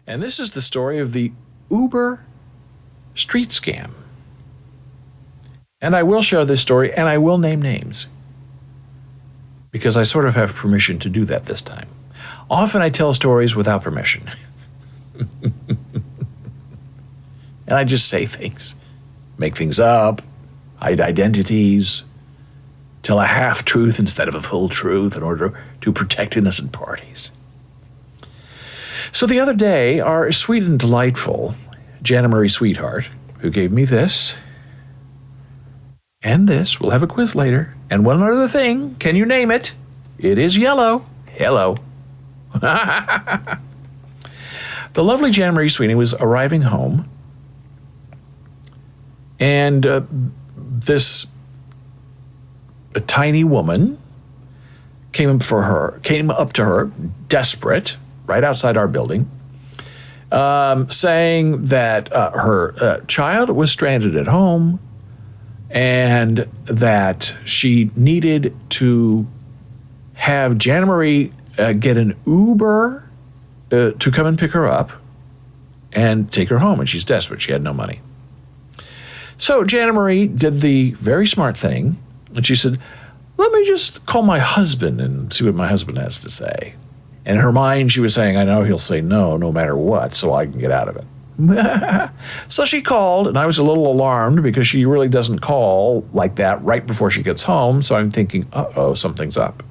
And this is the story of the Uber street scam. And I will share this story, and I will name names, because I sort of have permission to do that this time. Often I tell stories without permission. And I just say things, make things up, hide identities, tell a half-truth instead of a full truth in order to protect innocent parties. So the other day, our sweet and delightful Jana Marie sweetheart, who gave me this and this, we'll have a quiz later, and one other thing, can you name it? It is yellow. Hello. The lovely Jana Marie Sweeney was arriving home, and this tiny woman came up to her, desperate, right outside our building, saying that her child was stranded at home and that she needed to have Jana Marie get an Uber to come and pick her up and take her home. And she's desperate. She had no money. So Jana Marie did the very smart thing, and she said, let me just call my husband and see what my husband has to say. And in her mind, she was saying, I know he'll say no matter what, so I can get out of it. So she called, and I was a little alarmed because she really doesn't call like that right before she gets home. So I'm thinking, uh-oh, something's up.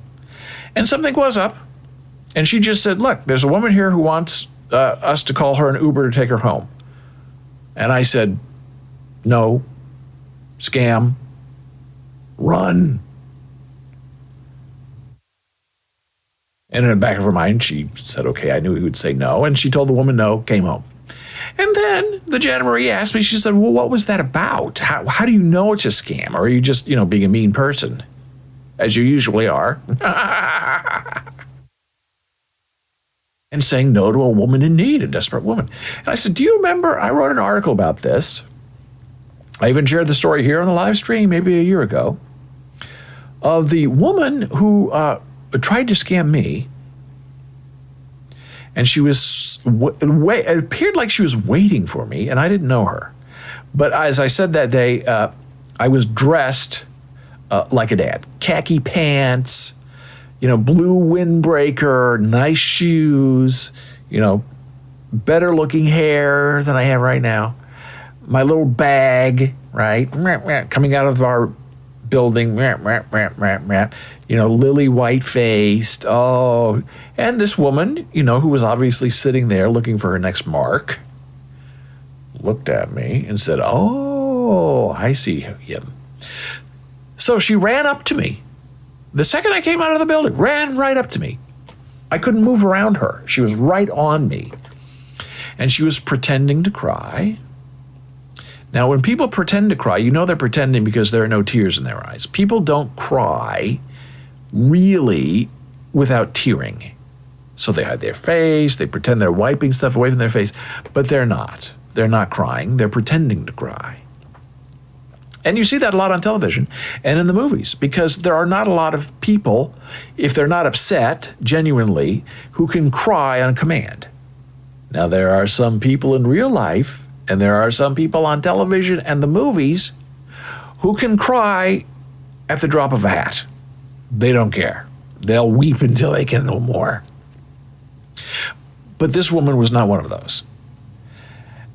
And something was up. And she just said, look, there's a woman here who wants us to call her an Uber to take her home. And I said, no, scam, run. And in the back of her mind, she said, okay, I knew he would say no. And she told the woman no, came home. And then the Jana Marie asked me, she said, well, what was that about? How do you know it's a scam? Or are you just, being a mean person, as you usually are? And saying no to a woman in need, a desperate woman. And I said, do you remember, I wrote an article about this. I even shared the story here on the live stream maybe a year ago, of the woman who tried to scam me. And she was, it appeared like she was waiting for me, and I didn't know her. But as I said that day, I was dressed like a dad. Khaki pants, blue windbreaker, nice shoes, better looking hair than I have right now. My little bag, right, coming out of our building, lily white-faced, and this woman, who was obviously sitting there looking for her next mark, looked at me and said, oh, I see him. So she ran up to me. The second I came out of the building, ran right up to me. I couldn't move around her. She was right on me. And she was pretending to cry. Now, when people pretend to cry, they're pretending because there are no tears in their eyes. People don't cry really without tearing. So they hide their face, they pretend they're wiping stuff away from their face, but they're not. They're not crying, they're pretending to cry. And you see that a lot on television and in the movies, because there are not a lot of people, if they're not upset genuinely, who can cry on command. Now, there are some people in real life, and there are some people on television and the movies who can cry at the drop of a hat. They don't care. They'll weep until they can no more. But this woman was not one of those.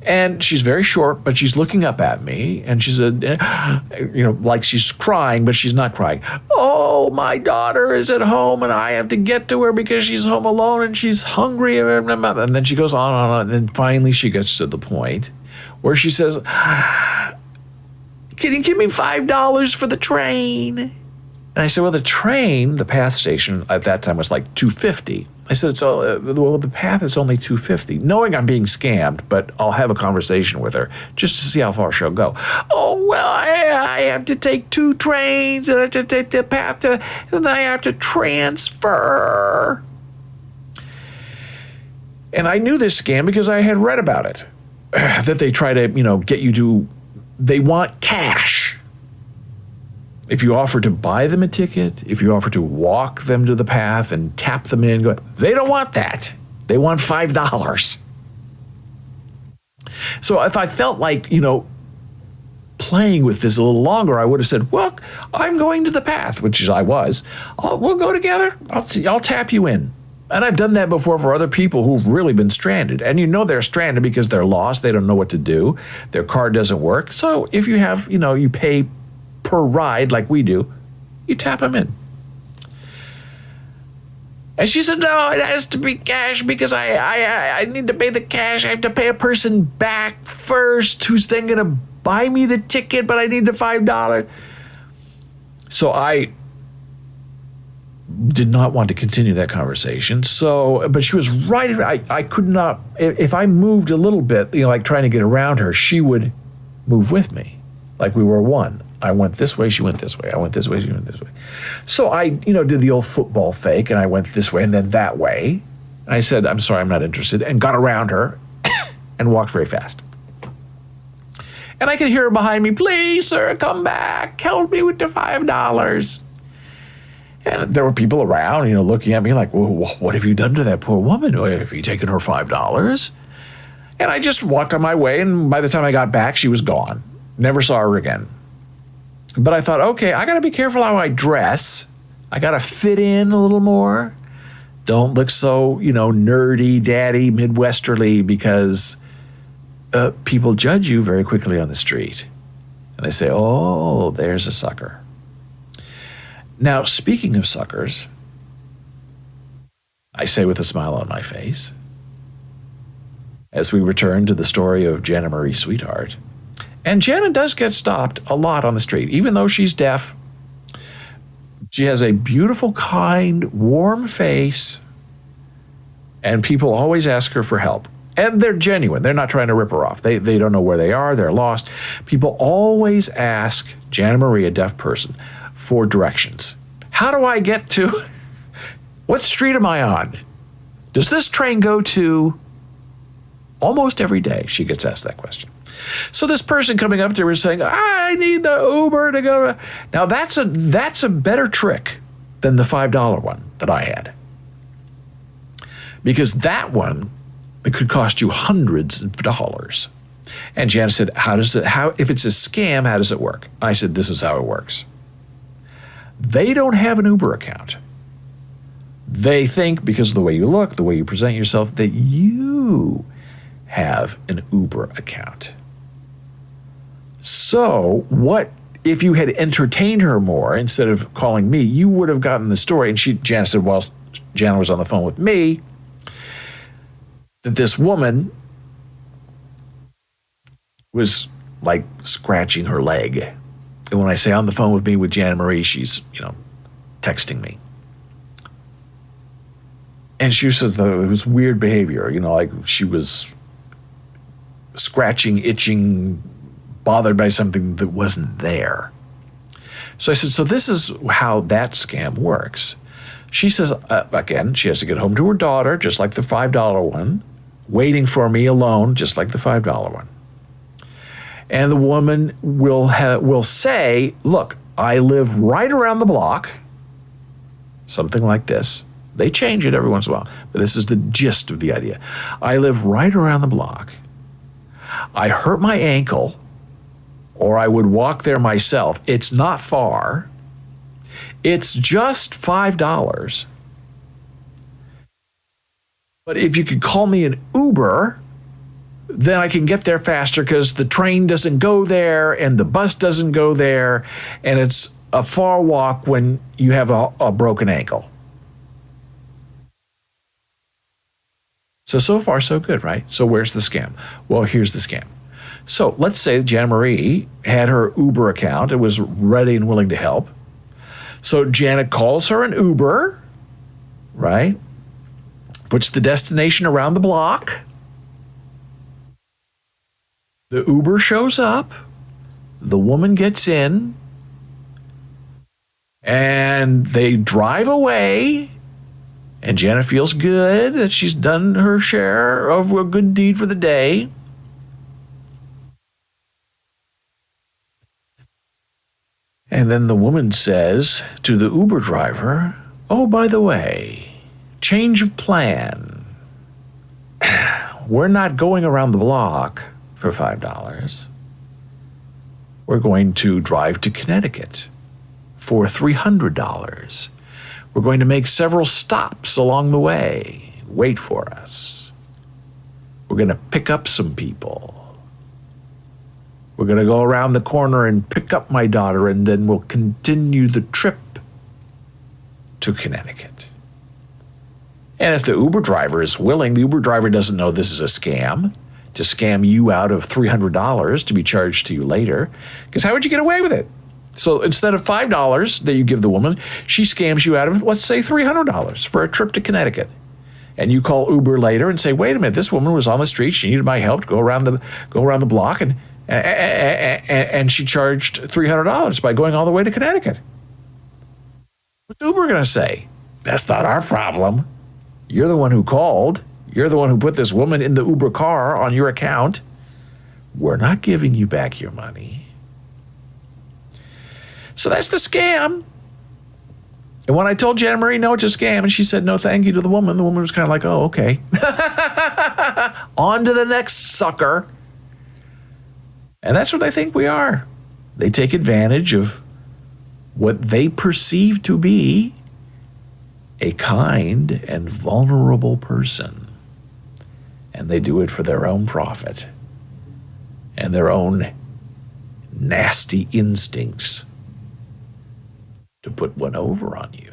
And she's very short, but she's looking up at me, and she said, like she's crying, but she's not crying. Oh, my daughter is at home, and I have to get to her because she's home alone, and she's hungry. And then she goes on and on, and then finally she gets to the point where she says, can you give me $5 for the train? And I said, well, the path station at that time was like $2.50. I said, the path is only $2.50, knowing I'm being scammed, but I'll have a conversation with her just to see how far she'll go. Oh, well, I have to take 2 trains, and I have to take the path, and I have to transfer. And I knew this scam because I had read about it, that they try to, get you to, they want cash. If you offer to buy them a ticket, if you offer to walk them to the path and tap them in, they don't want that. They want $5. So if I felt like, playing with this a little longer, I would have said, well, I'm going to the path, which is I was. We'll go together. I'll tap you in. And I've done that before for other people who've really been stranded. And they're stranded because they're lost. They don't know what to do. Their car doesn't work. So if you have, you pay per ride like we do, you tap them in. And she said, no, it has to be cash because I need to pay the cash. I have to pay a person back first who's then going to buy me the ticket, but I need the $5. So I did not want to continue that conversation. But she was right. I could not, if I moved a little bit, like trying to get around her, she would move with me like we were one. I went this way, she went this way. I went this way, she went this way. So I, did the old football fake, and I went this way and then that way. And I said, I'm sorry, I'm not interested, and got around her and walked very fast. And I could hear her behind me, please, sir, come back. Help me with the $5. And there were people around, looking at me like, well, what have you done to that poor woman? Have you taken her $5? And I just walked on my way, and by the time I got back, she was gone. Never saw her again. But I thought, okay, I got to be careful how I dress. I got to fit in a little more. Don't look so, nerdy, daddy, Midwesterly, because people judge you very quickly on the street. And they say, oh, there's a sucker. Now, speaking of suckers, I say with a smile on my face, as we return to the story of Jana Marie Sweetheart. And Jana does get stopped a lot on the street, even though she's deaf. She has a beautiful, kind, warm face, and people always ask her for help. And they're genuine. They're not trying to rip her off. They don't know where they are. They're lost. People always ask Jana Marie, a deaf person, for directions. How do I get to, what street am I on? Does this train go to? Almost every day she gets asked that question. So this person coming up to her is saying, I need the Uber to go. Now that's a better trick than the $5 one that I had. Because that one, it could cost you hundreds of dollars. And Jana said, if it's a scam, how does it work? I said, this is how it works. They don't have an Uber account. They think, because of the way you look, the way you present yourself, that you have an Uber account. So what if you had entertained her more instead of calling me? You would have gotten the story. And Jana said, while Jana was on the phone with me, that this woman was like scratching her leg. And when I say on the phone with me with Jana Marie, she's, texting me. And she said it was weird behavior, like she was scratching, itching, bothered by something that wasn't there. So I said, so this is how that scam works. She says, again, she has to get home to her daughter, just like the $5 one, waiting for me alone, just like the $5 one. And the woman will say, look, I live right around the block, something like this. They change it every once in a while, but this is the gist of the idea. I live right around the block. I hurt my ankle, or I would walk there myself. It's not far. It's just $5. But if you could call me an Uber, then I can get there faster because the train doesn't go there and the bus doesn't go there, and it's a far walk when you have a broken ankle. So far, so good, right? So where's the scam? Well, here's the scam. So let's say that Jana Marie had her Uber account and was ready and willing to help. So Jana calls her an Uber, right? Puts the destination around the block. The Uber shows up. The woman gets in. And they drive away. And Jana feels good that she's done her share of a good deed for the day. And then the woman says to the Uber driver, oh, by the way, change of plan. We're not going around the block for $5. We're going to drive to Connecticut for $300. We're going to make several stops along the way. Wait for us. We're going to pick up some people. We're going to go around the corner and pick up my daughter, and then we'll continue the trip to Connecticut. And if the Uber driver is willing, the Uber driver doesn't know this is a scam, to scam you out of $300 to be charged to you later, because how would you get away with it? So instead of $5 that you give the woman, she scams you out of, let's say, $300 for a trip to Connecticut. And you call Uber later and say, wait a minute, this woman was on the street, she needed my help to go around the block, and she charged $300 by going all the way to Connecticut. What's Uber going to say? That's not our problem. You're the one who called. You're the one who put this woman in the Uber car on your account. We're not giving you back your money. So that's the scam. And when I told Jan Marie, no, it's a scam, and she said no thank you to the woman was kind of like, oh, okay. On to the next sucker. And that's what they think we are. They take advantage of what they perceive to be a kind and vulnerable person. And they do it for their own profit and their own nasty instincts to put one over on you.